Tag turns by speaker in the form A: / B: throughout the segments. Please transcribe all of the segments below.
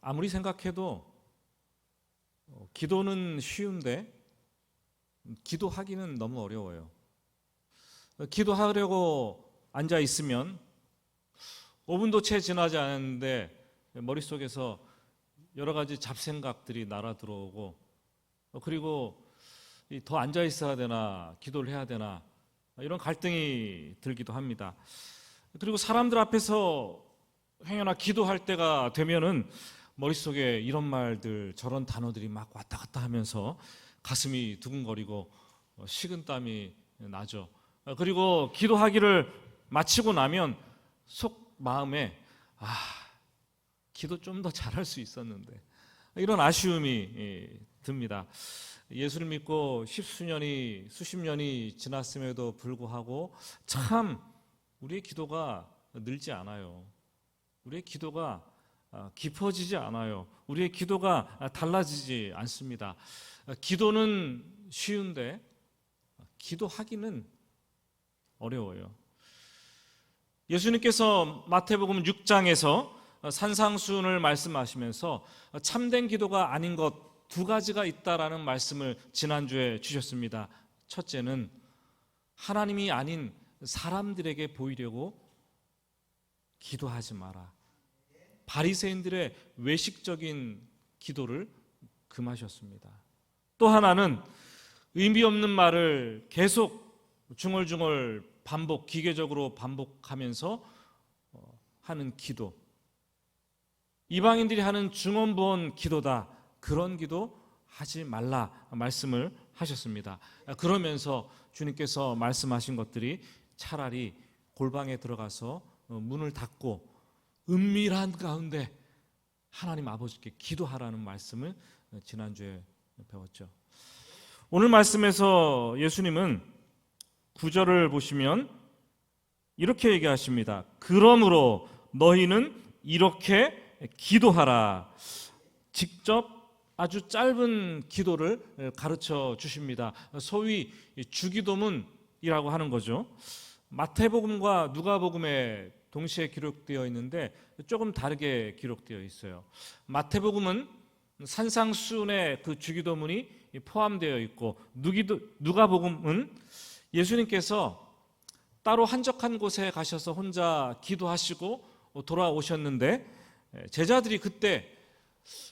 A: 아무리 생각해도 기도는 쉬운데 기도하기는 너무 어려워요. 기도하려고 앉아 있으면 5분도 채 지나지 않았는데 머릿속에서 여러 가지 잡생각들이 날아 들어오고, 그리고 더 앉아 있어야 되나 기도를 해야 되나 이런 갈등이 들기도 합니다. 그리고 사람들 앞에서 행여나 기도할 때가 되면은 머릿속에 이런 말들 저런 단어들이 막 왔다 갔다 하면서 가슴이 두근거리고 식은땀이 나죠. 그리고 기도하기를 마치고 나면 속 마음에 기도 좀 더 잘할 수 있었는데 이런 아쉬움이 듭니다. 예수를 믿고 수십 년이 지났음에도 불구하고 참 우리의 기도가 늘지 않아요. 우리의 기도가 깊어지지 않아요. 우리의 기도가 달라지지 않습니다. 기도는 쉬운데 기도하기는 어려워요. 예수님께서 마태복음 6장에서 산상수훈을 말씀하시면서 참된 기도가 아닌 것 두 가지가 있다라는 말씀을 지난주에 주셨습니다. 첫째는 하나님이 아닌 사람들에게 보이려고 기도하지 마라. 바리새인들의 외식적인 기도를 금하셨습니다. 또 하나는 의미 없는 말을 계속 중얼중얼 기계적으로 반복하면서 하는 기도, 이방인들이 하는 중언부언 기도다, 그런 기도 하지 말라 말씀을 하셨습니다. 그러면서 주님께서 말씀하신 것들이 차라리 골방에 들어가서 문을 닫고 은밀한 가운데 하나님 아버지께 기도하라는 말씀을 지난주에 배웠죠. 오늘 말씀에서 예수님은 9절을 보시면 이렇게 얘기하십니다. 그러므로 너희는 이렇게 기도하라. 직접 아주 짧은 기도를 가르쳐 주십니다. 소위 주기도문이라고 하는 거죠. 마태복음과 누가복음에 동시에 기록되어 있는데 조금 다르게 기록되어 있어요. 마태복음은 산상수훈의 그 주기도문이 포함되어 있고, 누가복음은 예수님께서 따로 한적한 곳에 가셔서 혼자 기도하시고 돌아오셨는데 제자들이 그때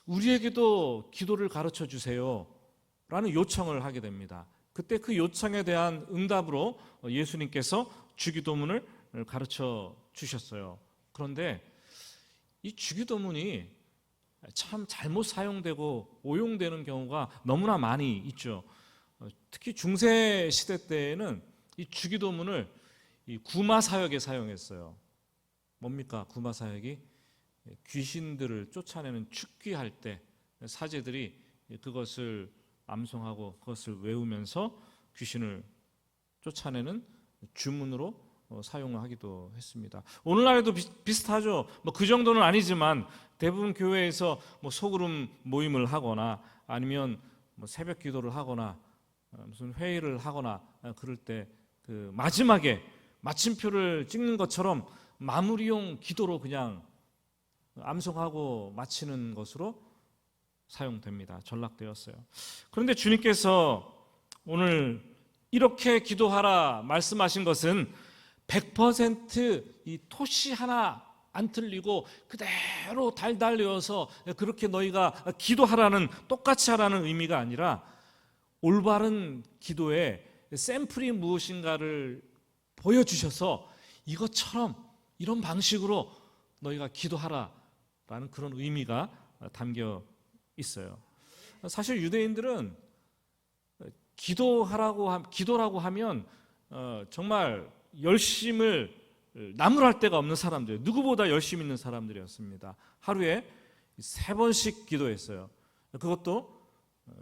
A: 우리에게도 기도를 가르쳐 주세요 라는 요청을 하게 됩니다. 그때 그 요청에 대한 응답으로 예수님께서 주기도문을 가르쳐 주셨어요. 그런데 이 주기도문이 참 잘못 사용되고 오용되는 경우가 너무나 많이 있죠. 특히 중세 시대 때에는 이 주기도문을 구마사역에 사용했어요. 뭡니까 구마사역이? 귀신들을 쫓아내는 축귀할 때 사제들이 그것을 암송하고 그것을 외우면서 귀신을 쫓아내는 주문으로 사용하기도 했습니다. 오늘날에도 비슷하죠. 그 정도는 아니지만 대부분 교회에서 소그룹 모임을 하거나 아니면 새벽 기도를 하거나 무슨 회의를 하거나 그럴 때 그 마지막에 마침표를 찍는 것처럼 마무리용 기도로 그냥 암송하고 마치는 것으로 사용됩니다. 전락되었어요. 그런데 주님께서 오늘 이렇게 기도하라 말씀하신 것은 100% 토시 하나 안 틀리고 그대로 달달 외워서 그렇게 너희가 기도하라는, 똑같이 하라는 의미가 아니라 올바른 기도의 샘플이 무엇인가를 보여주셔서 이것처럼 이런 방식으로 너희가 기도하라라는 그런 의미가 담겨 있어요. 사실 유대인들은 기도라고 하면 정말 열심을 나무랄 데가 없는 사람들, 누구보다 열심히 있는 사람들이었습니다. 하루에 3번씩 기도했어요. 그것도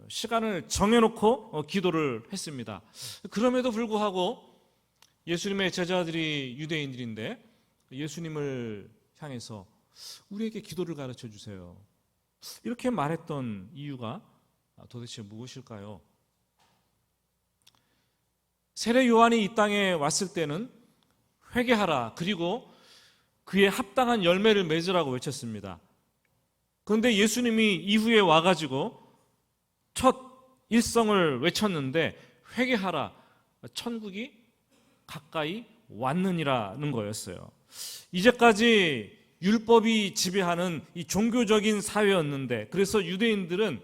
A: 시간을 정해놓고 기도를 했습니다. 그럼에도 불구하고 예수님의 제자들이 유대인들인데 예수님을 향해서 우리에게 기도를 가르쳐 주세요, 이렇게 말했던 이유가 도대체 무엇일까요? 세례 요한이 이 땅에 왔을 때는 회개하라, 그리고 그에 합당한 열매를 맺으라고 외쳤습니다. 그런데 예수님이 이후에 와가지고 첫 일성을 외쳤는데 회개하라, 천국이 가까이 왔느니라는 거였어요. 이제까지 율법이 지배하는 이 종교적인 사회였는데, 그래서 유대인들은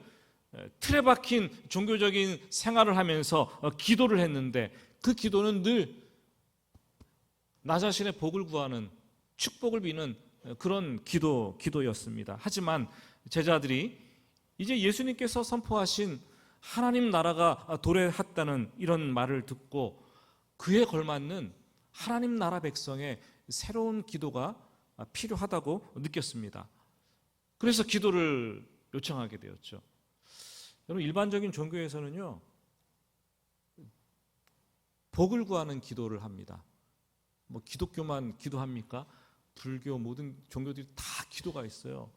A: 틀에 박힌 종교적인 생활을 하면서 기도를 했는데, 그 기도는 늘 나 자신의 복을 구하는, 축복을 비는 그런 기도였습니다. 하지만 제자들이 이제 예수님께서 선포하신 하나님 나라가 도래했다는 이런 말을 듣고 그에 걸맞는 하나님 나라 백성의 새로운 기도가 필요하다고 느꼈습니다. 그래서 기도를 요청하게 되었죠. 여러분, 일반적인 종교에서는요, 복을 구하는 기도를 합니다. 뭐 기독교만 기도합니까? 불교 모든 종교들이 다 기도가 있어요.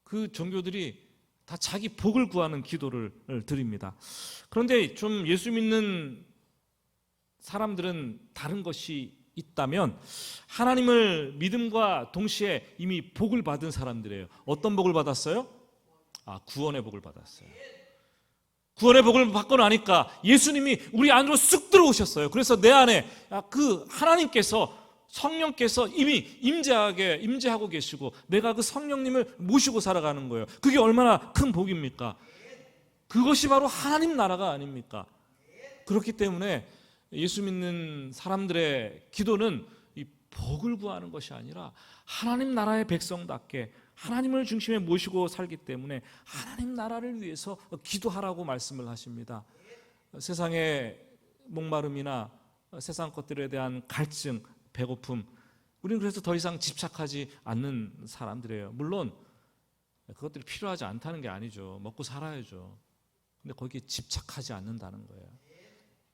A: 그 종교들이 다 자기 복을 구하는 기도를 드립니다. 그런데 좀 예수 믿는 사람들은 다른 것이 있다면, 하나님을 믿음과 동시에 이미 복을 받은 사람들이에요. 어떤 복을 받았어요? 구원의 복을 받았어요. 구원의 복을 받고 나니까 예수님이 우리 안으로 쑥 들어오셨어요. 그래서 내 안에 그 하나님께서, 성령께서 이미 임재하고 계시고 내가 그 성령님을 모시고 살아가는 거예요. 그게 얼마나 큰 복입니까? 그것이 바로 하나님 나라가 아닙니까? 그렇기 때문에 예수 믿는 사람들의 기도는 이 복을 구하는 것이 아니라 하나님 나라의 백성답게 하나님을 중심에 모시고 살기 때문에 하나님 나라를 위해서 기도하라고 말씀을 하십니다. 세상의 목마름이나 세상 것들에 대한 갈증, 배고픔, 우리는 그래서 더 이상 집착하지 않는 사람들이에요. 물론 그것들이 필요하지 않다는 게 아니죠. 먹고 살아야죠. 근데 거기에 집착하지 않는다는 거예요.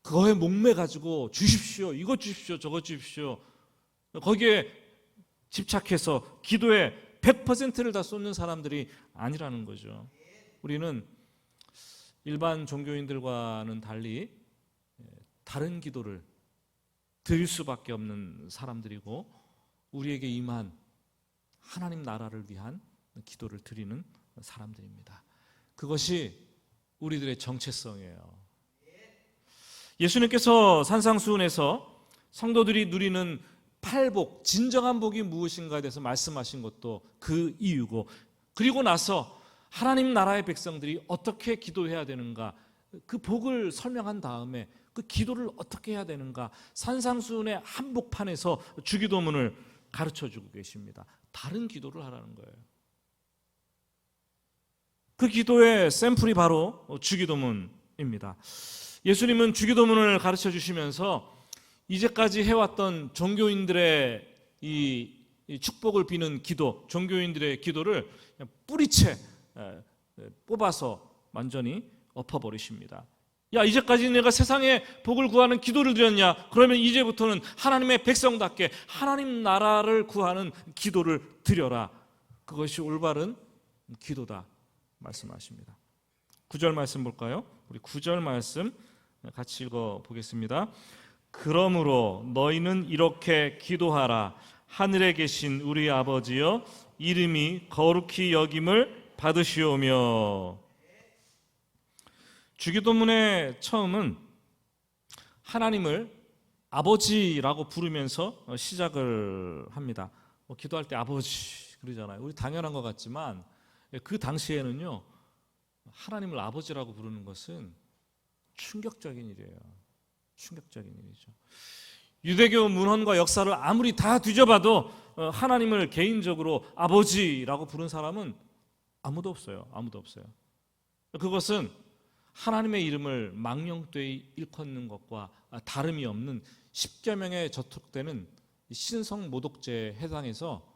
A: 그거에 목매가지고 주십시오, 이것 주십시오, 저것 주십시오, 거기에 집착해서 기도에 100%를 다 쏟는 사람들이 아니라는 거죠. 우리는 일반 종교인들과는 달리 다른 기도를 드릴 수밖에 없는 사람들이고, 우리에게 임한 하나님 나라를 위한 기도를 드리는 사람들입니다. 그것이 우리들의 정체성이에요. 예수님께서 산상수훈에서 성도들이 누리는 팔복, 진정한 복이 무엇인가에 대해서 말씀하신 것도 그 이유고, 그리고 나서 하나님 나라의 백성들이 어떻게 기도해야 되는가, 그 복을 설명한 다음에 그 기도를 어떻게 해야 되는가, 산상수훈의 한복판에서 주기도문을 가르쳐주고 계십니다. 다른 기도를 하라는 거예요. 그 기도의 샘플이 바로 주기도문입니다. 예수님은 주기도문을 가르쳐 주시면서 이제까지 해왔던 종교인들의 이 축복을 비는 기도, 종교인들의 기도를 뿌리채 뽑아서 완전히 엎어버리십니다. 야, 이제까지 내가 세상에 복을 구하는 기도를 드렸냐? 그러면 이제부터는 하나님의 백성답게 하나님 나라를 구하는 기도를 드려라. 그것이 올바른 기도다 말씀하십니다. 9절 말씀 볼까요? 우리 9절 말씀 같이 읽어보겠습니다. 그러므로 너희는 이렇게 기도하라. 하늘에 계신 우리 아버지여, 이름이 거룩히 여김을 받으시오며. 주기도문의 처음은 하나님을 아버지라고 부르면서 시작을 합니다. 기도할 때 아버지 그러잖아요. 우리 당연한 것 같지만 그 당시에는요, 하나님을 아버지라고 부르는 것은 충격적인 일이에요. 충격적인 일이죠. 유대교 문헌과 역사를 아무리 다 뒤져봐도 하나님을 개인적으로 아버지라고 부른 사람은 아무도 없어요. 아무도 없어요. 그것은 하나님의 이름을 망령되이 일컫는 것과 다름이 없는 십계명에 저촉되는 신성 모독죄에 해당해서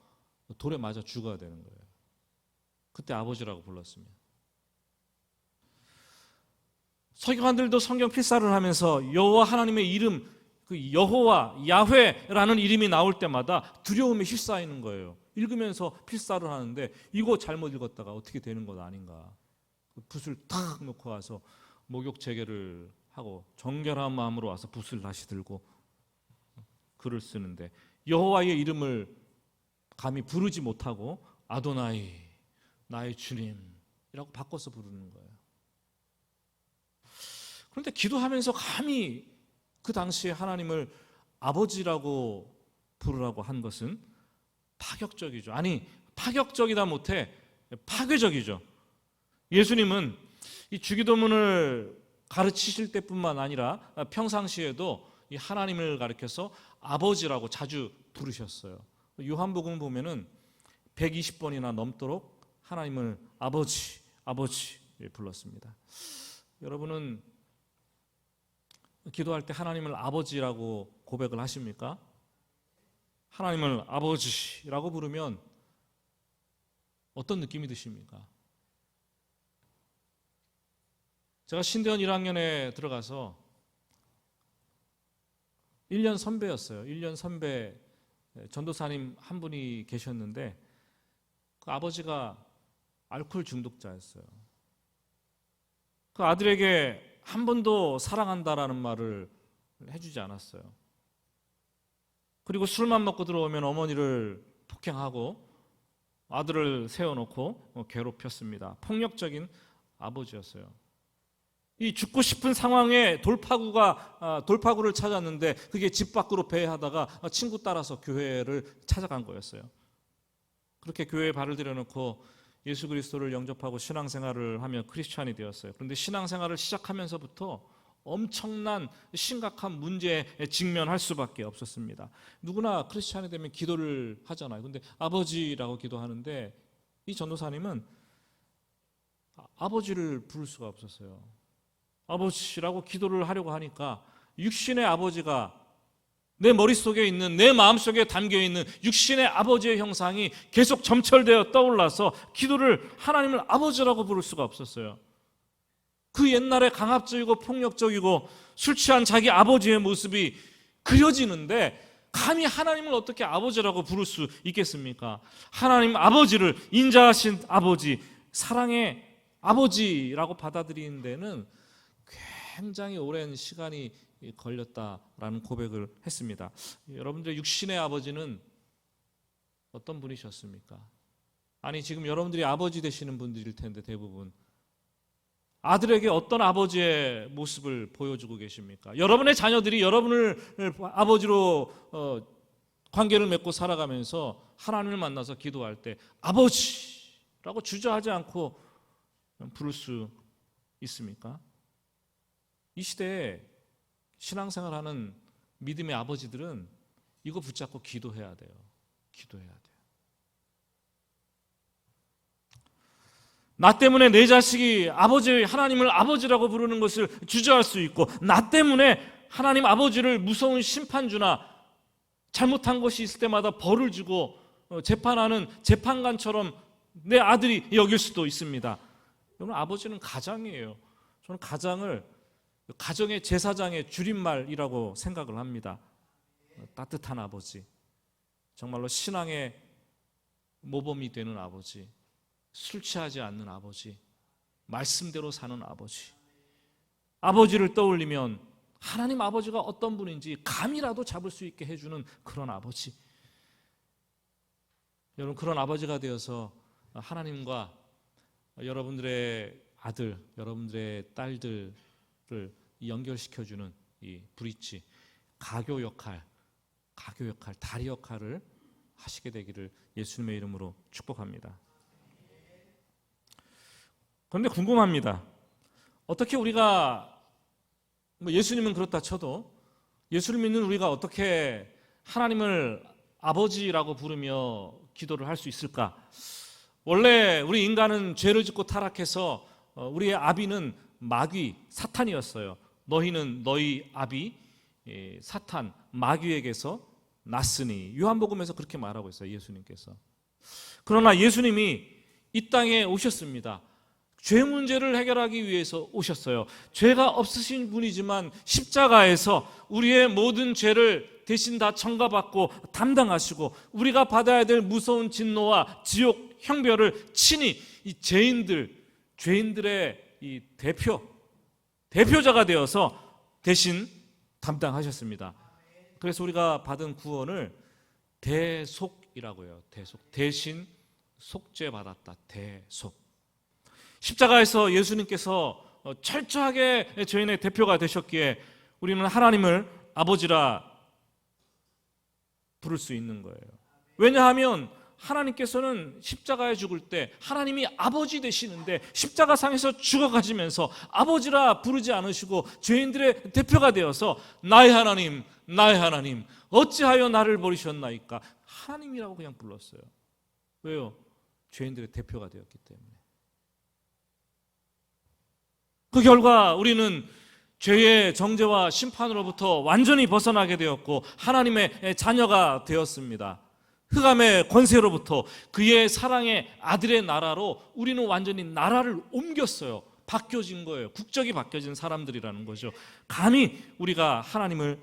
A: 돌에 맞아 죽어야 되는 거예요. 그때 아버지라고 불렀습니다. 서기관들도 성경 필사를 하면서 여호와 하나님의 이름, 그 여호와, 야훼라는 이름이 나올 때마다 두려움에 휩싸이는 거예요. 읽으면서 필사를 하는데 이거 잘못 읽었다가 어떻게 되는 것 아닌가. 붓을 탁 놓고 와서 목욕 재개를 하고 정결한 마음으로 와서 붓을 다시 들고 글을 쓰는데 여호와의 이름을 감히 부르지 못하고 아도나이, 나의 주님이라고 바꿔서 부르는 거예요. 그런데 기도하면서 감히 그 당시에 하나님을 아버지라고 부르라고 한 것은 파격적이죠. 아니, 파격적이다 못해 파괴적이죠. 예수님은 이 주기도문을 가르치실 때뿐만 아니라 평상시에도 이 하나님을 가리켜서 아버지라고 자주 부르셨어요. 요한복음 보면은 120번이나 넘도록 하나님을 아버지, 아버지 불렀습니다. 여러분은 기도할 때 하나님을 아버지라고 고백을 하십니까? 하나님을 아버지라고 부르면 어떤 느낌이 드십니까? 제가 신대원 1학년에 들어가서 1년 선배였어요. 1년 선배 전도사님 한 분이 계셨는데 그 아버지가 알코올 중독자였어요. 그 아들에게 한 번도 사랑한다라는 말을 해주지 않았어요. 그리고 술만 먹고 들어오면 어머니를 폭행하고 아들을 세워놓고 괴롭혔습니다. 폭력적인 아버지였어요. 이 죽고 싶은 상황에 돌파구를 찾았는데 그게 집 밖으로 배회하다가 친구 따라서 교회를 찾아간 거였어요. 그렇게 교회에 발을 들여놓고 예수 그리스도를 영접하고 신앙생활을 하며 크리스찬이 되었어요. 그런데 신앙생활을 시작하면서부터 엄청난 심각한 문제에 직면할 수밖에 없었습니다. 누구나 크리스찬이 되면 기도를 하잖아요. 그런데 아버지라고 기도하는데 이 전도사님은 아버지를 부를 수가 없었어요. 아버지라고 기도를 하려고 하니까 육신의 아버지가 내 머릿속에 있는, 내 마음속에 담겨있는 육신의 아버지의 형상이 계속 점철되어 떠올라서 기도를 하나님을 아버지라고 부를 수가 없었어요. 그 옛날에 강압적이고 폭력적이고 술 취한 자기 아버지의 모습이 그려지는데 감히 하나님을 어떻게 아버지라고 부를 수 있겠습니까? 하나님 아버지를, 인자하신 아버지, 사랑의 아버지라고 받아들이는 데는 굉장히 오랜 시간이 걸렸다라는 고백을 했습니다. 여러분들의 육신의 아버지는 어떤 분이셨습니까? 아니, 지금 여러분들이 아버지 되시는 분들일 텐데 대부분 아들에게 어떤 아버지의 모습을 보여주고 계십니까? 여러분의 자녀들이 여러분을 아버지로 관계를 맺고 살아가면서 하나님을 만나서 기도할 때 아버지라고 주저하지 않고 부를 수 있습니까? 이 시대에 신앙생활하는 믿음의 아버지들은 이거 붙잡고 기도해야 돼요. 기도해야 돼요. 나 때문에 내 자식이 하나님을 아버지라고 부르는 것을 주저할 수 있고, 나 때문에 하나님 아버지를 무서운 심판주나 잘못한 것이 있을 때마다 벌을 주고 재판하는 재판관처럼 내 아들이 여길 수도 있습니다. 여러분, 아버지는 가장이에요. 저는 가정의 제사장의 줄임말이라고 생각을 합니다. 따뜻한 아버지, 정말로 신앙의 모범이 되는 아버지, 술 취하지 않는 아버지, 말씀대로 사는 아버지. 아버지를 떠올리면 하나님 아버지가 어떤 분인지 감이라도 잡을 수 있게 해주는 그런 아버지. 여러분, 그런 아버지가 되어서 하나님과 여러분들의 아들, 여러분들의 딸들을 연결시켜주는 이 브릿지, 가교 역할, 다리 역할을 하시게 되기를 예수님의 이름으로 축복합니다. 그런데 궁금합니다. 어떻게 우리가, 예수님은 그렇다 쳐도 예수를 믿는 우리가 어떻게 하나님을 아버지라고 부르며 기도를 할 수 있을까? 원래 우리 인간은 죄를 짓고 타락해서 우리의 아비는 마귀, 사탄이었어요. 너희는 너희 아비 사탄, 마귀에게서 났으니. 요한복음에서 그렇게 말하고 있어요, 예수님께서. 그러나 예수님이 이 땅에 오셨습니다. 죄 문제를 해결하기 위해서 오셨어요. 죄가 없으신 분이지만 십자가에서 우리의 모든 죄를 대신 다 청가받고 담당하시고 우리가 받아야 될 무서운 진노와 지옥 형벌을 친히 이 죄인들의 이 대표자가 되어서 대신 담당하셨습니다. 그래서 우리가 받은 구원을 대속이라고 해요. 대신 속죄받았다. 대속. 십자가에서 예수님께서 철저하게 죄인의 대표가 되셨기에 우리는 하나님을 아버지라 부를 수 있는 거예요. 왜냐하면 하나님께서는 십자가에 죽을 때 하나님이 아버지 되시는데 십자가상에서 죽어가시면서 아버지라 부르지 않으시고 죄인들의 대표가 되어서 나의 하나님, 나의 하나님, 어찌하여 나를 버리셨나이까? 하나님이라고 그냥 불렀어요. 왜요? 죄인들의 대표가 되었기 때문에. 그 결과 우리는 죄의 정죄와 심판으로부터 완전히 벗어나게 되었고 하나님의 자녀가 되었습니다. 흑암의 권세로부터 그의 사랑의 아들의 나라로 우리는 완전히 나라를 옮겼어요. 바뀌어진 거예요. 국적이 바뀌어진 사람들이라는 거죠. 감히 우리가 하나님을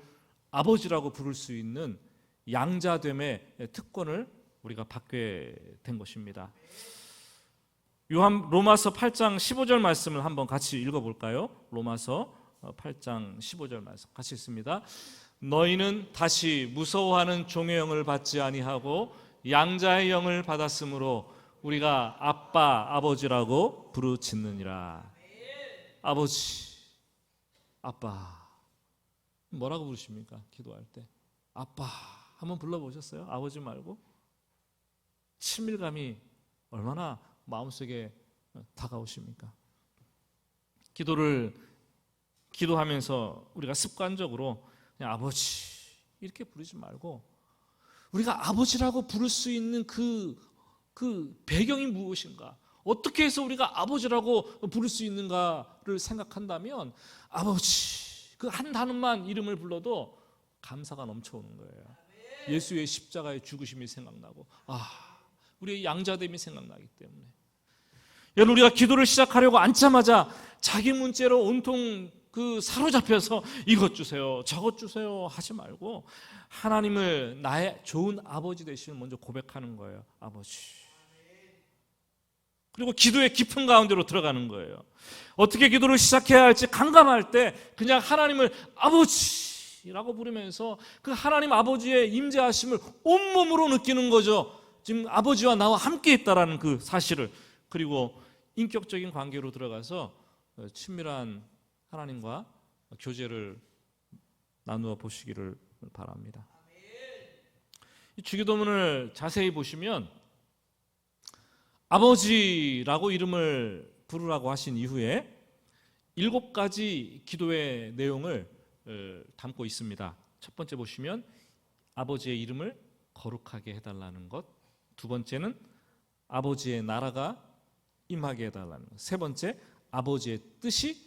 A: 아버지라고 부를 수 있는 양자됨의 특권을 우리가 받게 된 것입니다. 로마서 8장 15절 말씀을 한번 같이 읽어볼까요? 로마서 8장 15절 말씀 같이 읽습니다. 너희는 다시 무서워하는 종의 영을 받지 아니하고 양자의 영을 받았으므로 우리가 아빠, 아버지라고 부르짖느니라. 아버지, 아빠. 뭐라고 부르십니까? 기도할 때 아빠 한번 불러보셨어요? 아버지 말고? 친밀감이 얼마나 마음속에 다가오십니까? 기도하면서 우리가 습관적으로 그냥 아버지 이렇게 부르지 말고 우리가 아버지라고 부를 수 있는 그 배경이 무엇인가? 어떻게 해서 우리가 아버지라고 부를 수 있는가를 생각한다면 아버지 그 한 단어만 이름을 불러도 감사가 넘쳐오는 거예요. 예수의 십자가의 죽으심이 생각나고 우리의 양자됨이 생각나기 때문에 여러분 우리가 기도를 시작하려고 앉자마자 자기 문제로 온통 사로잡혀서 이것 주세요 저것 주세요 하지 말고 하나님을 나의 좋은 아버지 되시는 먼저 고백하는 거예요. 아버지. 그리고 기도의 깊은 가운데로 들어가는 거예요. 어떻게 기도를 시작해야 할지 간감할 때 그냥 하나님을 아버지라고 부르면서 그 하나님 아버지의 임재하심을 온몸으로 느끼는 거죠. 지금 아버지와 나와 함께 있다라는 그 사실을. 그리고 인격적인 관계로 들어가서 친밀한 하나님과 교제를 나누어 보시기를 바랍니다. 이 주기도문을 자세히 보시면 아버지라고 이름을 부르라고 하신 이후에 7가지 기도의 내용을 담고 있습니다. 첫 번째 보시면 아버지의 이름을 거룩하게 해달라는 것, 두 번째는 아버지의 나라가 임하게 해달라는 것, 세 번째 아버지의 뜻이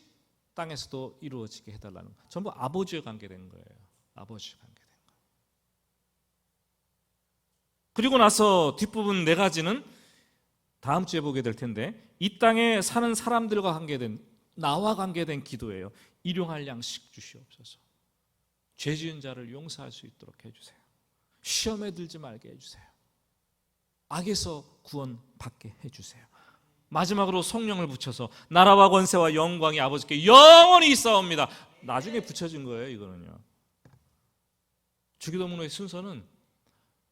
A: 땅에서도 이루어지게 해달라는 것. 전부 아버지와 관계된 거예요. 아버지와 관계된 것. 그리고 나서 뒷부분 4가지는 다음 주에 보게 될 텐데 이 땅에 사는 사람들과 관계된 나와 관계된 기도예요. 일용할 양식 주시옵소서. 죄 지은 자를 용서할 수 있도록 해주세요. 시험에 들지 말게 해주세요. 악에서 구원받게 해주세요. 마지막으로 성령을 붙여서 나라와 권세와 영광이 아버지께 영원히 있사옵니다. 나중에 붙여진 거예요. 이거는요. 주기도문의 순서는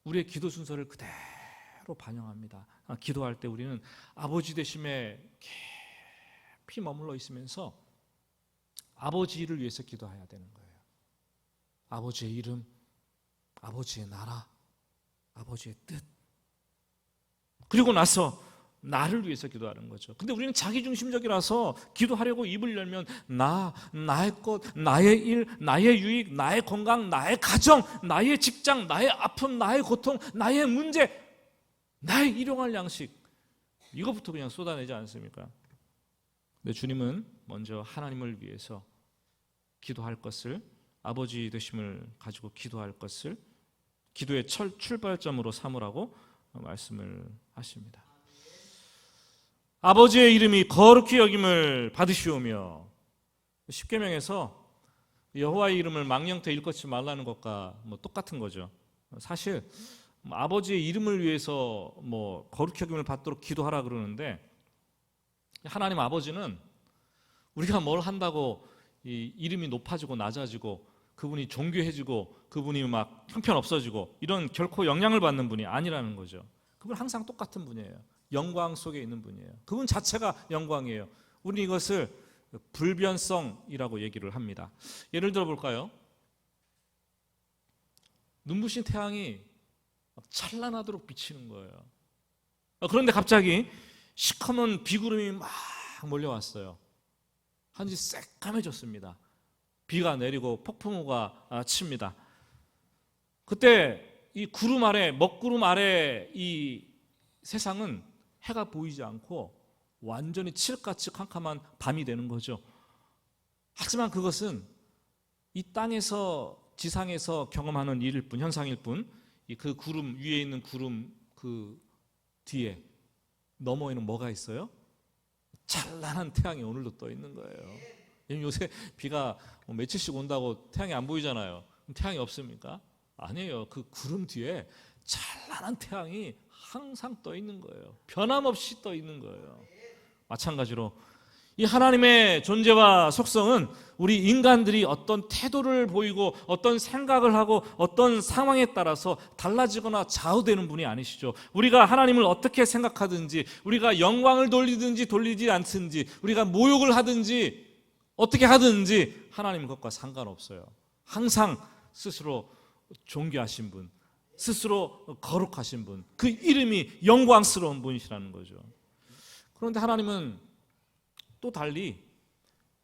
A: 우리의 기도 순서를 그대로 반영합니다. 기도할 때 우리는 아버지 되심에 깊이 머물러 있으면서 아버지를 위해서 기도해야 되는 거예요. 아버지의 이름, 아버지의 나라, 아버지의 뜻. 그리고 나서 나를 위해서 기도하는 거죠. 근데 우리는 자기중심적이라서 기도하려고 입을 열면 나의 것, 나의 일, 나의 유익, 나의 건강, 나의 가정, 나의 직장, 나의 아픔, 나의 고통, 나의 문제, 나의 일용할 양식, 이것부터 그냥 쏟아내지 않습니까? 근데 주님은 먼저 하나님을 위해서 기도할 것을, 아버지 되심을 가지고 기도할 것을 기도의 출발점으로 삼으라고 말씀을 하십니다. 아버지의 이름이 거룩히 여김을 받으시오며, 십계명에서 여호와의 이름을 망령되 일컫지 말라는 것과 똑같은 거죠. 사실 아버지의 이름을 위해서 거룩히 여김을 받도록 기도하라 그러는데, 하나님 아버지는 우리가 뭘 한다고 이 이름이 높아지고 낮아지고 그분이 존귀해지고 그분이 막 형편없어지고 이런 결코 영향을 받는 분이 아니라는 거죠. 그분 항상 똑같은 분이에요. 영광 속에 있는 분이에요. 그분 자체가 영광이에요. 우리는 이것을 불변성이라고 얘기를 합니다. 예를 들어 볼까요? 눈부신 태양이 찬란하도록 비치는 거예요. 그런데 갑자기 시커먼 비구름이 막 몰려왔어요. 하늘이 새까매졌습니다. 비가 내리고 폭풍우가 칩니다. 그때 이 구름 아래, 먹구름 아래 이 세상은 해가 보이지 않고 완전히 칠흑같이 캄캄한 밤이 되는 거죠. 하지만 그것은 이 땅에서 지상에서 경험하는 일일 뿐, 현상일 뿐, 그 구름 위에 있는 구름 그 뒤에 너머에는 뭐가 있어요? 찬란한 태양이 오늘도 떠 있는 거예요. 요새 비가 며칠씩 온다고 태양이 안 보이잖아요. 태양이 없습니까? 아니에요. 그 구름 뒤에 찬란한 태양이 항상 떠 있는 거예요. 변함없이 떠 있는 거예요. 마찬가지로 이 하나님의 존재와 속성은 우리 인간들이 어떤 태도를 보이고 어떤 생각을 하고 어떤 상황에 따라서 달라지거나 좌우되는 분이 아니시죠. 우리가 하나님을 어떻게 생각하든지, 우리가 영광을 돌리든지 돌리지 않든지, 우리가 모욕을 하든지 어떻게 하든지 하나님 그것과 상관없어요. 항상 스스로 존귀하신 분, 스스로 거룩하신 분, 그 이름이 영광스러운 분이시라는 거죠. 그런데 하나님은 또 달리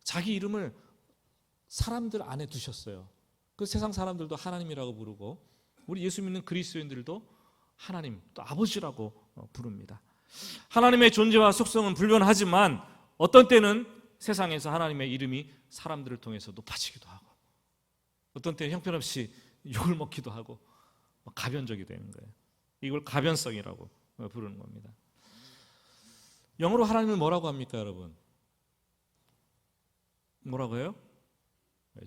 A: 자기 이름을 사람들 안에 두셨어요. 그 세상 사람들도 하나님이라고 부르고 우리 예수 믿는 그리스도인들도 하나님, 또 아버지라고 부릅니다. 하나님의 존재와 속성은 불변하지만 어떤 때는 세상에서 하나님의 이름이 사람들을 통해서 높아지기도 하고 어떤 때는 형편없이 욕을 먹기도 하고 가변적이 되는 거예요. 이걸 가변성이라고 부르는 겁니다. 영어로 하나님을 뭐라고 합니까, 여러분? 뭐라고 해요?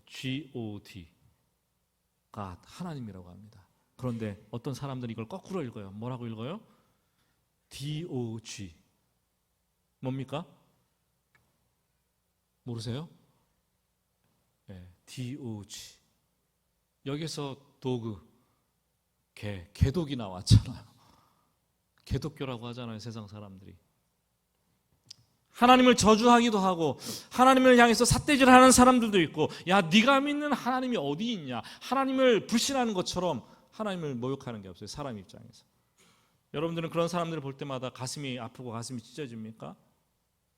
A: God, God, 하나님이라고 합니다. 그런데 어떤 사람들은 이걸 거꾸로 읽어요. 뭐라고 읽어요? DOG. 뭡니까? 모르세요? 네, DOG. 여기서 도그, 개독이 나왔잖아요. 개독교라고 하잖아요, 세상 사람들이. 하나님을 저주하기도 하고 하나님을 향해서 삿대질하는 사람들도 있고, 야, 네가 믿는 하나님이 어디 있냐, 하나님을 불신하는 것처럼 하나님을 모욕하는 게 없어요, 사람 입장에서. 여러분들은 그런 사람들을 볼 때마다 가슴이 아프고 가슴이 찢어집니까?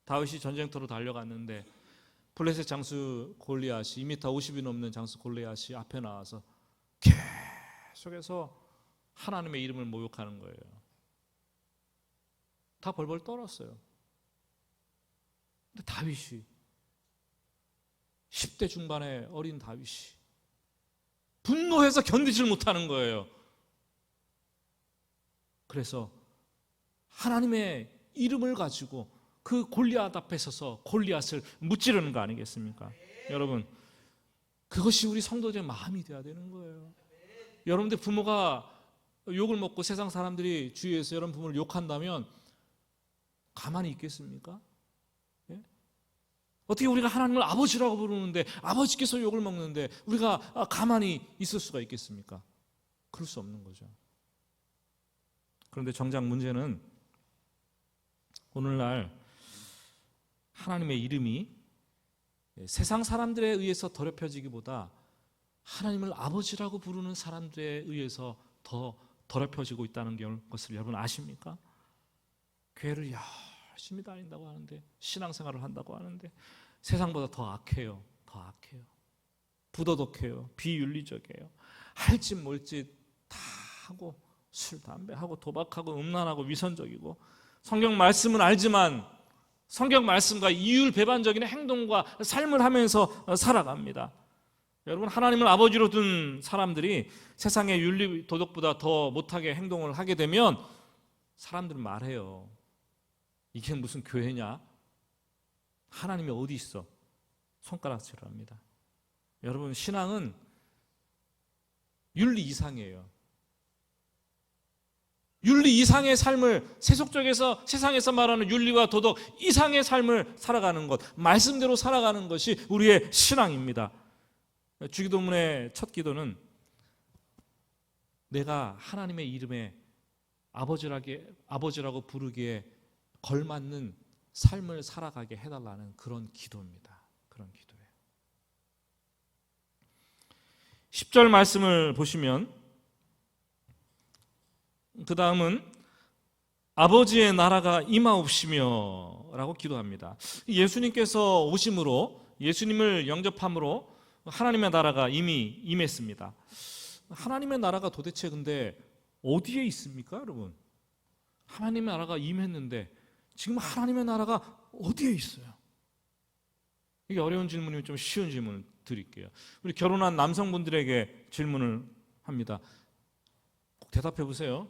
A: 다윗이 전쟁터로 달려갔는데 블레셋 장수 골리앗이 2m 50이 넘는 장수 골리앗이 앞에 나와서 계속해서 하나님의 이름을 모욕하는 거예요. 다 벌벌 떨었어요. 근데 다윗이 10대 중반의 어린 다윗이 분노해서 견디질 못하는 거예요. 그래서 하나님의 이름을 가지고 그 골리앗 앞에 서서 골리앗을 무찌르는 거 아니겠습니까? 여러분, 그것이 우리 성도들의 마음이 돼야 되는 거예요. 여러분들 부모가 욕을 먹고 세상 사람들이 주위에서 여러분 부모를 욕한다면 가만히 있겠습니까? 예? 어떻게 우리가 하나님을 아버지라고 부르는데 아버지께서 욕을 먹는데 우리가 가만히 있을 수가 있겠습니까? 그럴 수 없는 거죠. 그런데 정작 문제는 오늘날 하나님의 이름이 세상 사람들에 의해서 더럽혀지기보다 하나님을 아버지라고 부르는 사람들에 의해서 더 더럽혀지고 있다는 것을 여러분 아십니까? 교회를 열심히 다닌다고 하는데, 신앙생활을 한다고 하는데 세상보다 더 악해요. 더 악해요. 부도덕해요. 비윤리적이에요. 할 짓 뭘 짓 다 하고 술, 담배 하고 도박하고 음란하고 위선적이고, 성경 말씀은 알지만 성경 말씀과 이율배반적인 행동과 삶을 하면서 살아갑니다. 여러분, 하나님을 아버지로 둔 사람들이 세상의 윤리 도덕보다 더 못하게 행동을 하게 되면 사람들은 말해요. 이게 무슨 교회냐? 하나님이 어디 있어? 손가락질을 합니다. 여러분, 신앙은 윤리 이상이에요. 윤리 이상의 삶을, 세속적에서 세상에서 말하는 윤리와 도덕 이상의 삶을 살아가는 것, 말씀대로 살아가는 것이 우리의 신앙입니다. 주기도문의 첫 기도는 내가 하나님의 이름에 아버지라고 부르기에 걸맞는 삶을 살아가게 해달라는 그런 기도입니다. 그런 기도예요. 10절 말씀을 보시면 그 다음은 아버지의 나라가 임하옵시며 라고 기도합니다. 예수님께서 오심으로, 예수님을 영접함으로 하나님의 나라가 이미 임했습니다. 하나님의 나라가 도대체 근데 어디에 있습니까, 여러분? 하나님의 나라가 임했는데 지금 하나님의 나라가 어디에 있어요? 이게 어려운 질문이면 좀 쉬운 질문을 드릴게요. 우리 결혼한 남성분들에게 질문을 합니다. 꼭 대답해 보세요.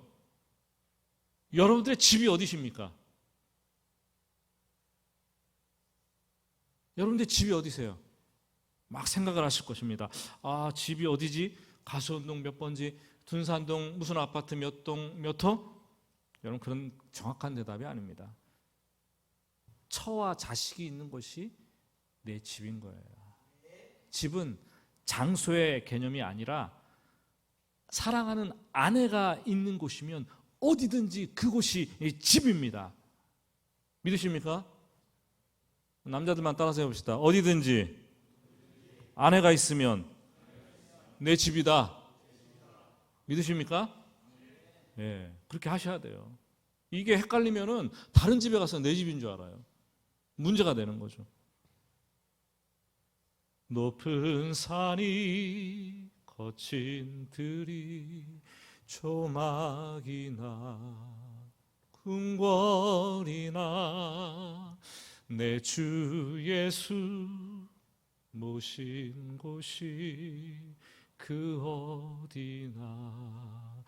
A: 여러분들의 집이 어디십니까? 여러분들의 집이 어디세요? 막 생각을 하실 것입니다. 아, 집이 어디지? 가수원동 몇 번지? 둔산동 무슨 아파트 몇 동 몇 호? 여러분, 그런 정확한 대답이 아닙니다. 처와 자식이 있는 곳이 내 집인 거예요. 집은 장소의 개념이 아니라 사랑하는 아내가 있는 곳이면 어디든지 그곳이 집입니다. 믿으십니까? 남자들만 따라서 해봅시다. 어디든지 아내가 있으면 내 집이다. 믿으십니까? 예, 그렇게 하셔야 돼요. 이게 헷갈리면은 다른 집에 가서 내 집인 줄 알아요. 문제가 되는 거죠. 높은 산이 거친 들이 조막이나 궁궐이나 내 주 예수 모신 곳이 그 어디나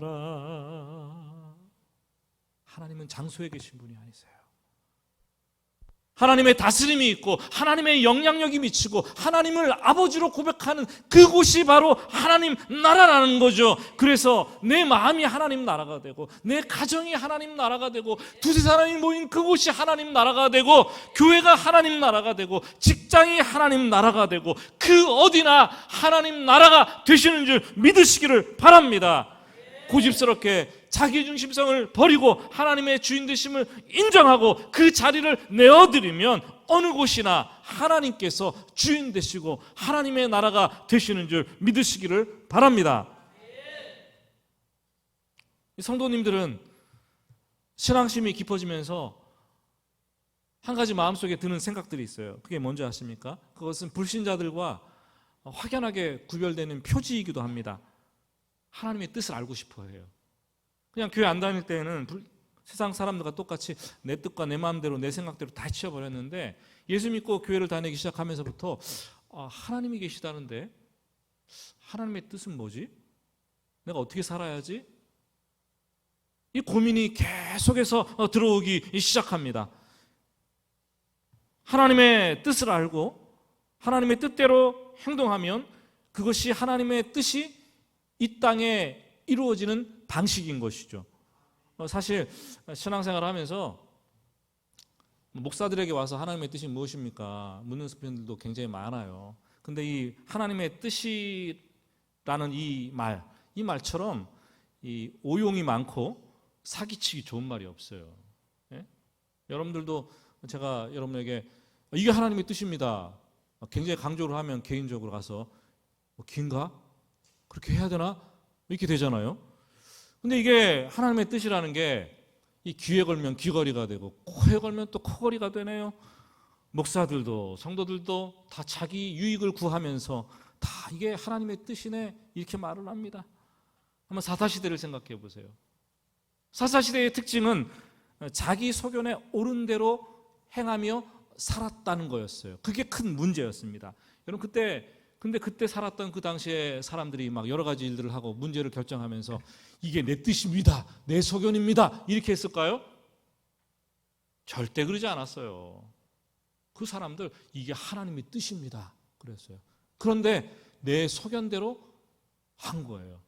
A: 하늘나라. 하나님은 장소에 계신 분이 아니세요. 하나님의 다스림이 있고 하나님의 영향력이 미치고 하나님을 아버지로 고백하는 그곳이 바로 하나님 나라라는 거죠. 그래서 내 마음이 하나님 나라가 되고 내 가정이 하나님 나라가 되고 두세 사람이 모인 그곳이 하나님 나라가 되고 교회가 하나님 나라가 되고 직장이 하나님 나라가 되고 그 어디나 하나님 나라가 되시는 줄 믿으시기를 바랍니다. 고집스럽게 자기중심성을 버리고 하나님의 주인 되심을 인정하고 그 자리를 내어드리면 어느 곳이나 하나님께서 주인 되시고 하나님의 나라가 되시는 줄 믿으시기를 바랍니다. 성도님들은 신앙심이 깊어지면서 한 가지 마음속에 드는 생각들이 있어요. 그게 뭔지 아십니까? 그것은 불신자들과 확연하게 구별되는 표지이기도 합니다. 하나님의 뜻을 알고 싶어 해요. 그냥 교회 안 다닐 때는 세상 사람들과 똑같이 내 뜻과 내 마음대로 내 생각대로 다 치워버렸는데 예수 믿고 교회를 다니기 시작하면서부터 하나님이 계시다는데 하나님의 뜻은 뭐지? 내가 어떻게 살아야지? 이 고민이 계속해서 들어오기 시작합니다. 하나님의 뜻을 알고 하나님의 뜻대로 행동하면 그것이 하나님의 뜻이 이 땅에 이루어지는 방식인 것이죠. 사실 신앙생활을 하면서 목사들에게 와서 하나님의 뜻이 무엇입니까? 묻는 분들도 굉장히 많아요. 근데 이 하나님의 뜻이라는 이 말처럼 이 오용이 많고 사기치기 좋은 말이 없어요. 예? 여러분들도 제가 여러분에게 이게 하나님의 뜻입니다. 굉장히 강조를 하면 개인적으로 가서 긴가? 그렇게 해야 되나? 이렇게 되잖아요. 근데 이게 하나님의 뜻이라는 게 이 귀에 걸면 귀걸이가 되고 코에 걸면 또 코걸이가 되네요. 목사들도 성도들도 다 자기 유익을 구하면서 다 이게 하나님의 뜻이네 이렇게 말을 합니다. 한번 사사시대를 생각해 보세요. 사사시대의 특징은 자기 소견에 옳은 대로 행하며 살았다는 거였어요. 그게 큰 문제였습니다. 여러분 근데 그때 살았던 그 당시에 사람들이 막 여러 가지 일들을 하고 문제를 결정하면서 이게 내 뜻입니다. 내 소견입니다. 이렇게 했을까요? 절대 그러지 않았어요. 그 사람들 이게 하나님의 뜻입니다. 그랬어요. 그런데 내 소견대로 한 거예요.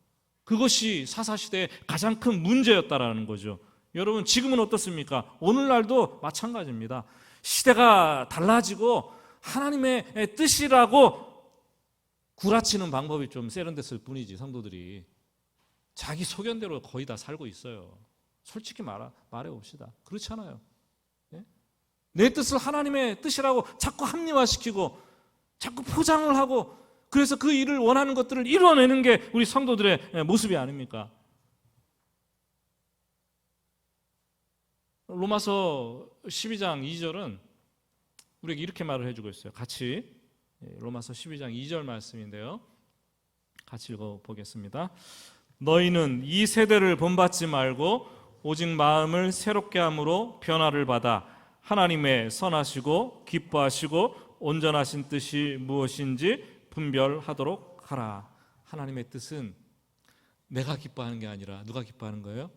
A: 그것이 사사시대의 가장 큰 문제였다라는 거죠. 여러분 지금은 어떻습니까? 오늘날도 마찬가지입니다. 시대가 달라지고 하나님의 뜻이라고 구라치는 방법이 좀 세련됐을 뿐이지 성도들이 자기 소견대로 거의 다 살고 있어요. 솔직히 말해봅시다. 그렇잖아요. 예? 내 뜻을 하나님의 뜻이라고 자꾸 합리화시키고 자꾸 포장을 하고, 그래서 그 일을 원하는 것들을 이뤄내는 게 우리 성도들의 모습이 아닙니까? 로마서 12장 2절은 우리에게 이렇게 말을 해주고 있어요. 같이 로마서 12장 2절 말씀인데요, 같이 읽어보겠습니다. 너희는 이 세대를 본받지 말고 오직 마음을 새롭게 함으로 변화를 받아 하나님의 선하시고 기뻐하시고 온전하신 뜻이 무엇인지 분별하도록 하라. 하나님의 뜻은 내가 기뻐하는 게 아니라 누가 기뻐하는 거예요?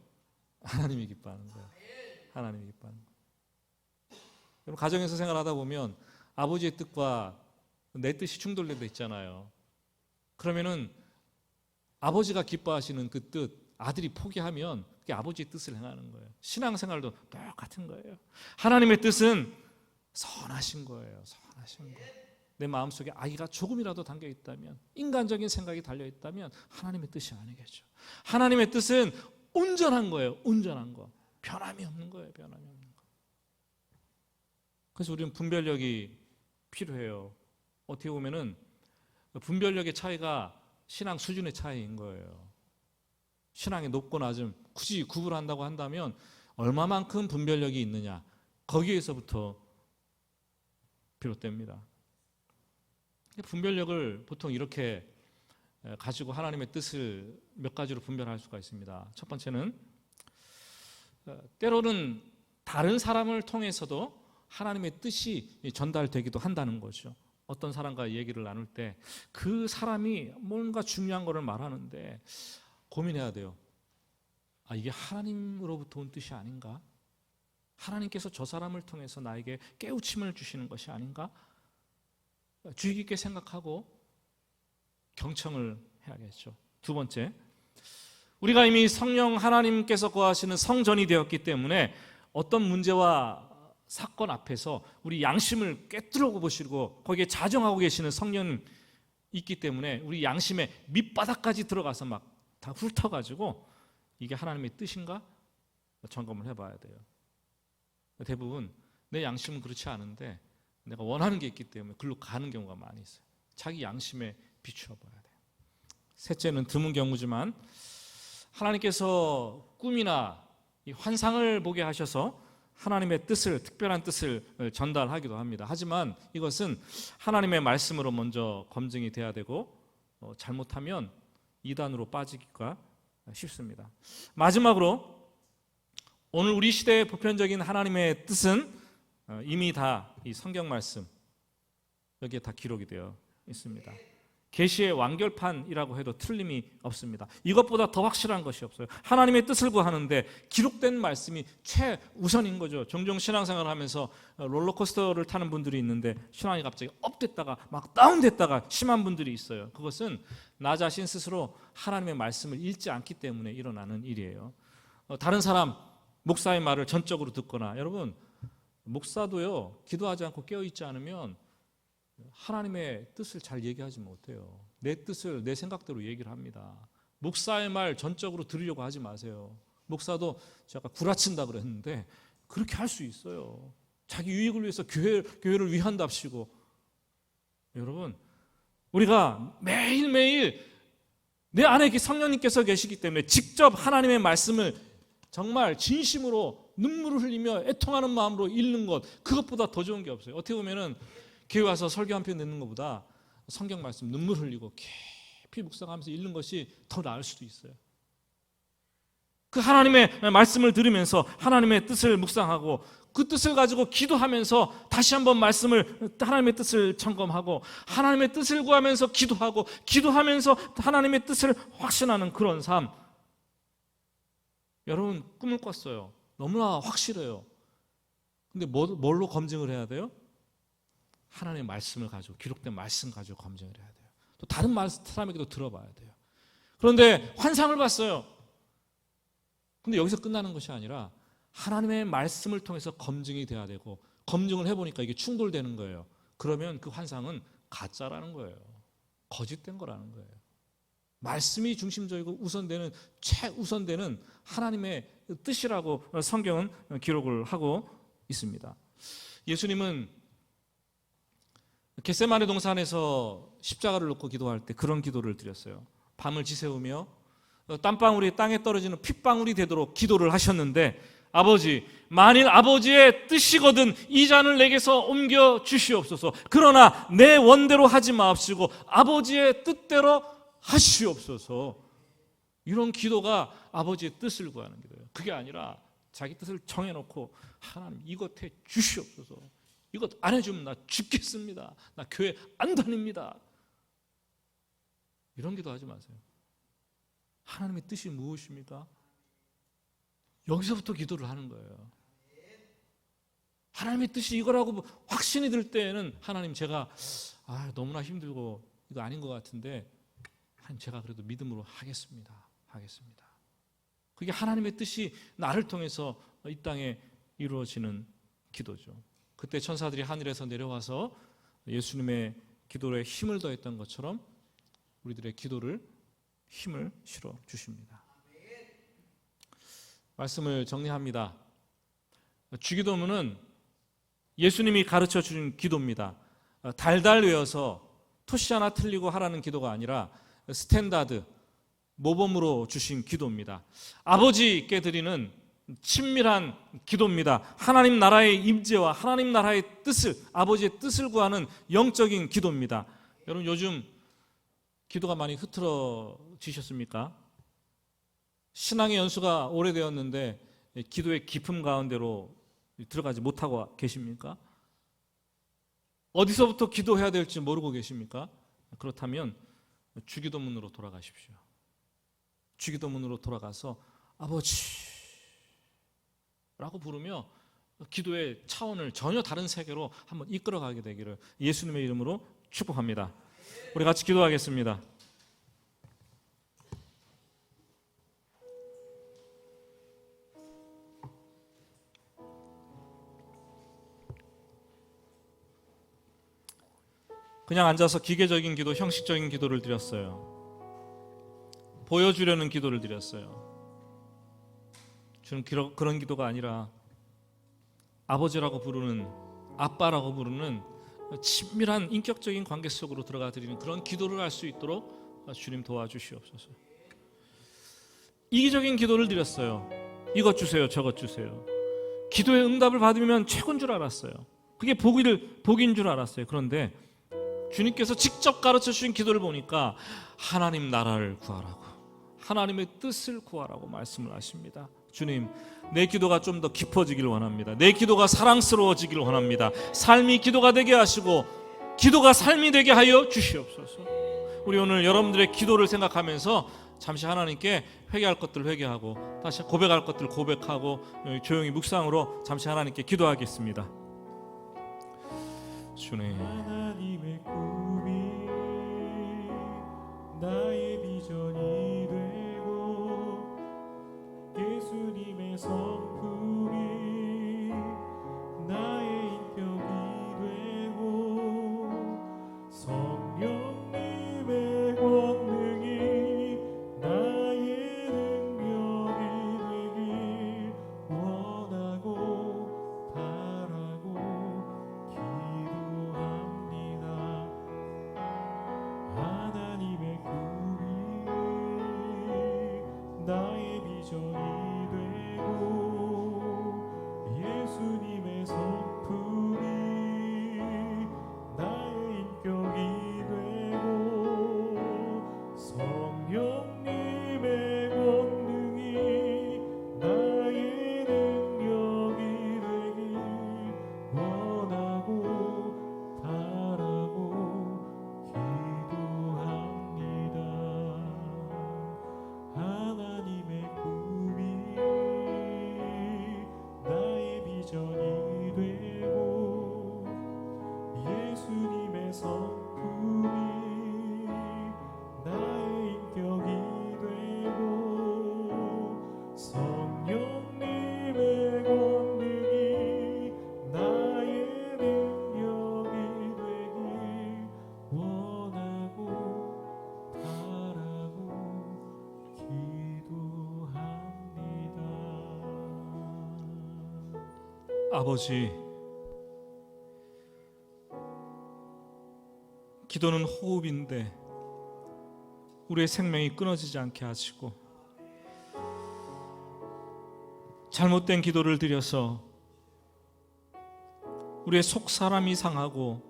A: 하나님이 기뻐하는 거예요. 하나님이 기뻐하는 거예요. 여러분, 가정에서 생활하다 보면 아버지의 뜻과 내 뜻이 충돌될 때 있잖아요. 그러면은 아버지가 기뻐하시는 그 뜻, 아들이 포기하면 그게 아버지의 뜻을 행하는 거예요. 신앙생활도 똑같은 거예요. 하나님의 뜻은 선하신 거예요. 선하신 거예요. 내 마음속에 악의가 조금이라도 담겨 있다면, 인간적인 생각이 달려 있다면 하나님의 뜻이 아니겠죠. 하나님의 뜻은 온전한 거예요. 온전한 거. 변함이 없는 거예요. 변함이 없는 거. 그래서 우리는 분별력이 필요해요. 어떻게 보면은 분별력의 차이가 신앙 수준의 차이인 거예요. 신앙이 높고 낮음 굳이 구분한다고 한다면 얼마만큼 분별력이 있느냐, 거기에서부터 비롯됩니다. 분별력을 보통 이렇게 가지고 하나님의 뜻을 몇 가지로 분별할 수가 있습니다. 첫 번째는 때로는 다른 사람을 통해서도 하나님의 뜻이 전달되기도 한다는 거죠. 어떤 사람과 얘기를 나눌 때 그 사람이 뭔가 중요한 거를 말하는데 고민해야 돼요. 아, 이게 하나님으로부터 온 뜻이 아닌가? 하나님께서 저 사람을 통해서 나에게 깨우침을 주시는 것이 아닌가? 주의 깊게 생각하고 경청을 해야겠죠. 두 번째, 우리가 이미 성령 하나님께서 거하시는 성전이 되었기 때문에 어떤 문제와 사건 앞에서 우리 양심을 꿰뚫어 보시고 거기에 자정하고 계시는 성령님 있기 때문에 우리 양심의 밑바닥까지 들어가서 막 다 훑어가지고 이게 하나님의 뜻인가 점검을 해봐야 돼요. 대부분 내 양심은 그렇지 않은데 내가 원하는 게 있기 때문에 글로 가는 경우가 많이 있어요. 자기 양심에 비추어 봐야 돼요. 셋째는 드문 경우지만 하나님께서 꿈이나 이 환상을 보게 하셔서 하나님의 뜻을, 특별한 뜻을 전달하기도 합니다. 하지만 이것은 하나님의 말씀으로 먼저 검증이 돼야 되고 잘못하면 이단으로 빠지기가 쉽습니다. 마지막으로 오늘 우리 시대의 보편적인 하나님의 뜻은 이미 다 이 성경 말씀 여기에 다 기록이 되어 있습니다. 계시의 완결판이라고 해도 틀림이 없습니다. 이것보다 더 확실한 것이 없어요. 하나님의 뜻을 구하는데 기록된 말씀이 최우선인 거죠. 종종 신앙생활을 하면서 롤러코스터를 타는 분들이 있는데 신앙이 갑자기 업됐다가 막 다운됐다가 심한 분들이 있어요. 그것은 나 자신 스스로 하나님의 말씀을 읽지 않기 때문에 일어나는 일이에요. 다른 사람, 목사의 말을 전적으로 듣거나, 여러분 목사도요, 기도하지 않고 깨어있지 않으면 하나님의 뜻을 잘 얘기하지 못해요. 내 뜻을 내 생각대로 얘기를 합니다. 목사의 말 전적으로 들으려고 하지 마세요. 목사도 제가 구라친다 그랬는데 그렇게 할 수 있어요. 자기 유익을 위해서 교회를 위한답시고. 여러분, 우리가 매일매일 내 안에 성령님께서 계시기 때문에 직접 하나님의 말씀을 정말 진심으로 눈물을 흘리며 애통하는 마음으로 읽는 것, 그것보다 더 좋은 게 없어요. 어떻게 보면은 교회 와서 설교 한 편 듣는 것보다 성경 말씀 눈물 흘리고 깊이 묵상하면서 읽는 것이 더 나을 수도 있어요. 그 하나님의 말씀을 들으면서 하나님의 뜻을 묵상하고 그 뜻을 가지고 기도하면서 다시 한번 하나님의 뜻을 점검하고 하나님의 뜻을 구하면서 기도하고 기도하면서 하나님의 뜻을 확신하는 그런 삶. 여러분 꿈을 꿨어요. 너무나 확실해요. 근데 뭘로 검증을 해야 돼요? 하나님의 말씀을 가지고, 기록된 말씀 가지고 검증을 해야 돼요. 또 다른 사람에게도 들어봐야 돼요. 그런데 환상을 봤어요. 근데 여기서 끝나는 것이 아니라 하나님의 말씀을 통해서 검증이 돼야 되고, 검증을 해보니까 이게 충돌되는 거예요. 그러면 그 환상은 가짜라는 거예요. 거짓된 거라는 거예요. 말씀이 중심적이고 최우선되는 하나님의 뜻이라고 성경은 기록을 하고 있습니다. 예수님은 겟세마네 동산에서 십자가를 놓고 기도할 때 그런 기도를 드렸어요. 밤을 지새우며 땀방울이 땅에 떨어지는 핏방울이 되도록 기도를 하셨는데, 아버지, 만일 아버지의 뜻이거든 이 잔을 내게서 옮겨 주시옵소서. 그러나 내 원대로 하지 마옵시고 아버지의 뜻대로 하시옵소서. 이런 기도가 아버지의 뜻을 구하는 기도예요. 그게 아니라 자기 뜻을 정해놓고 하나님 이것 해 주시옵소서. 이것 안 해주면 나 죽겠습니다. 나 교회 안 다닙니다. 이런 기도 하지 마세요. 하나님의 뜻이 무엇입니까? 여기서부터 기도를 하는 거예요. 하나님의 뜻이 이거라고 확신이 들 때에는 하나님, 제가 너무나 힘들고 이거 아닌 것 같은데 제가 그래도 믿음으로 하겠습니다. 그게 하나님의 뜻이 나를 통해서 이 땅에 이루어지는 기도죠. 그때 천사들이 하늘에서 내려와서 예수님의 기도에 힘을 더했던 것처럼 우리들의 기도를 힘을 실어 주십니다. 말씀을 정리합니다. 주기도문은 예수님이 가르쳐 준 기도입니다. 달달 외워서 토시 하나 틀리고 하라는 기도가 아니라 스탠다드, 모범으로 주신 기도입니다. 아버지께 드리는 친밀한 기도입니다. 하나님 나라의 임재와 하나님 나라의 뜻을, 아버지의 뜻을 구하는 영적인 기도입니다. 여러분, 요즘 기도가 많이 흐트러지셨습니까? 신앙의 연수가 오래되었는데 기도의 깊음 가운데로 들어가지 못하고 계십니까? 어디서부터 기도해야 될지 모르고 계십니까? 그렇다면 주기도문으로 돌아가십시오. 주기도문으로 돌아가서 아버지 라고 부르며 기도의 차원을 전혀 다른 세계로 한번 이끌어가게 되기를 예수님의 이름으로 축복합니다. 우리 같이 기도하겠습니다. 그냥 앉아서 기계적인 기도, 형식적인 기도를 드렸어요. 보여주려는 기도를 드렸어요. 저는 그런 기도가 아니라 아버지라고 부르는, 아빠라고 부르는 친밀한 인격적인 관계 속으로 들어가 드리는 그런 기도를 할 수 있도록 주님 도와주시옵소서. 이기적인 기도를 드렸어요. 이것 주세요, 저것 주세요. 기도의 응답을 받으면 최고인 줄 알았어요. 그게 복인 줄 알았어요. 그런데 주님께서 직접 가르쳐 주신 기도를 보니까 하나님 나라를 구하라고, 하나님의 뜻을 구하라고 말씀을 하십니다. 주님, 내 기도가 좀 더 깊어지길 원합니다. 내 기도가 사랑스러워지길 원합니다. 삶이 기도가 되게 하시고 기도가 삶이 되게 하여 주시옵소서. 우리 오늘 여러분들의 기도를 생각하면서 잠시 하나님께 회개할 것들 회개하고 다시 고백할 것들 고백하고 조용히 묵상으로 잠시 하나님께 기도하겠습니다. 주님,
B: 하나님의 꿈이 나의 비전이 되고 예수님의 성품이 나의 인격이 되고 성령님의 권능이 나의 능력이 되길 원하고 바라고 기도합니다. 하나님의 꿈이 나의 비전이 되고 예수님의 성품이 나의 인격이 되고 성령님의 권능이 나의 능력이 되길 원하고 바라고 기도합니다. 하나님의 꿈이
A: 아버지, 기도는 호흡인데 우리의 생명이 끊어지지 않게 하시고, 잘못된 기도를 드려서 우리의 속 사람이 상하고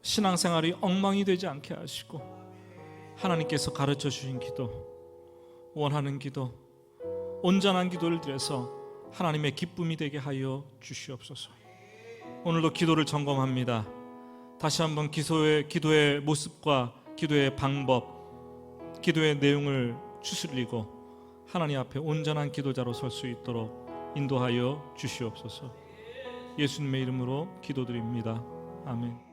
A: 신앙생활이 엉망이 되지 않게 하시고, 하나님께서 가르쳐 주신 기도, 원하는 기도, 온전한 기도를 드려서 하나님의 기쁨이 되게 하여 주시옵소서. 오늘도 기도를 점검합니다. 다시 한번 기도의 모습과 기도의 방법, 기도의 내용을 추스리고 하나님 앞에 온전한 기도자로 설 수 있도록 인도하여 주시옵소서. 예수님의 이름으로 기도드립니다. 아멘.